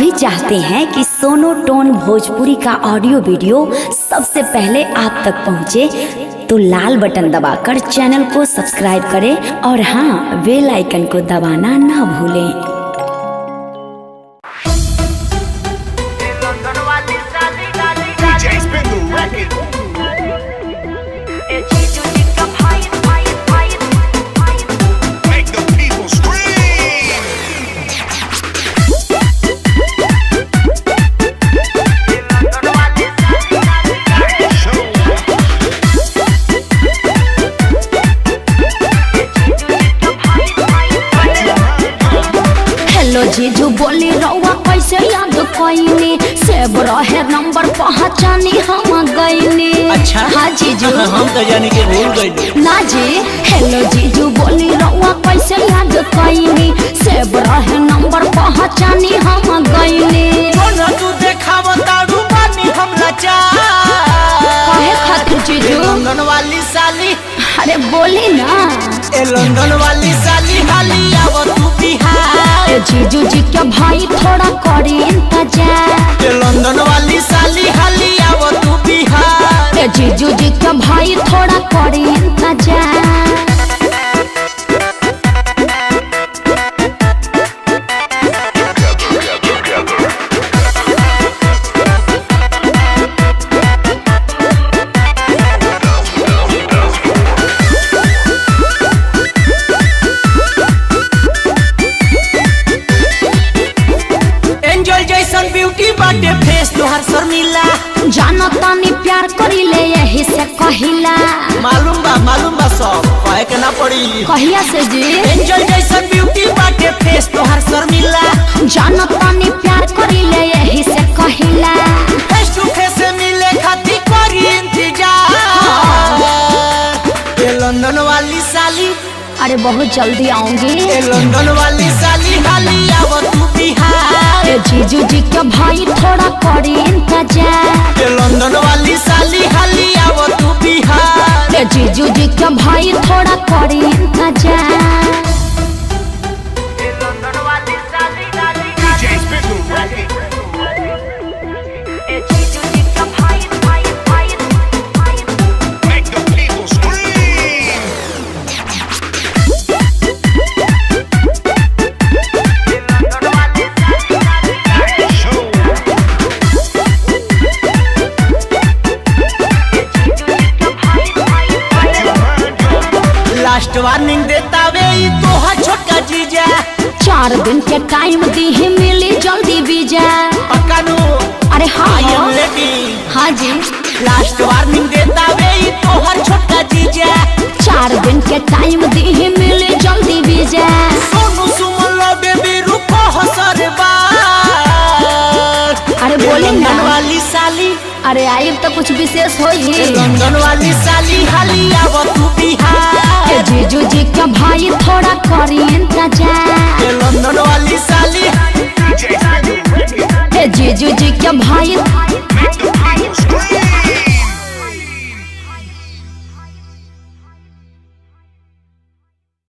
भी चाहते हैं कि सोनो टोन भोजपुरी का ऑडियो वीडियो सबसे पहले आप तक पहुंचे, तो लाल बटन दबाकर चैनल को सब्सक्राइब करें और हाँ, बेल आइकन को दबाना ना भूलें। हेलो जीजू बोली रउआ कैसे याद कइनी, सेव रहे नंबर पहचानी हम गइनी। अच्छा हाँ जीजू हम तो जानी के भूल गइल ना जी। हेलो जीजू बोली रउआ कैसे याद कइनी, सेव रहे नंबर पहचानी हम गइनी। कोना तू देखाव तारू बानी हम लाचार, काहे खातिर जीजू? लंदन वाली साली, अरे बोली ना। ए लंदन वाली साली हाली आव तू बिहार। ए जीजू जी के भाई थोड़ा करी इंतजार। ए लंदन वाली साली हाली आव तू बिहार। ए जीजू जी के भाई थोड़ा करी इंतजार। ब्यूटी बाटे फेस तोहर शर्मिला, जानो तानी प्यार करी ले यही से कहिला। मालूम बा सब कहे के ना पड़ी। कहिया से जी? एंजल जैसन ब्यूटी बाटे फेस तोहर शर्मिला, जानो तानी प्यार करी ले यही से कहिला। फेस टू फेस मिले खातिर करी इंतजार। ये लंदन वाली साली, अरे बहुत जल्दी आऊंगी। ये लंदन वाली साली हाली आव तू बिहार। ए जीजू जी के भाई थोड़ा करी इंतजार। ये लंदन वाली साली हाली आव तू बिहार। ए जीजू जी के भाई थोड़ा करी इंतजार। लास्ट वार्निंग देता वे तोहर छोटका जीजा, 4 दिन के टाइम दी मिली जल्दी वीजा। पक्कानू अरे हाँ हाँ जी। लास्ट वार्निंग देता वे तोहर छोटका जीजा, 4 दिन के टाइम दी मिली जल्दी वीजा। सोनू सुमन लो बेबी रुको हसर बार। अरे बोली ना वाली साली, अरे आई तो कुछ विशेष होई। लंदन वाली साली हाली आव तू बिहार। ए जीजू जी के भाई थोड़ा करी इंतजार। लंदन वाली साली, ए जीजू जी के भाई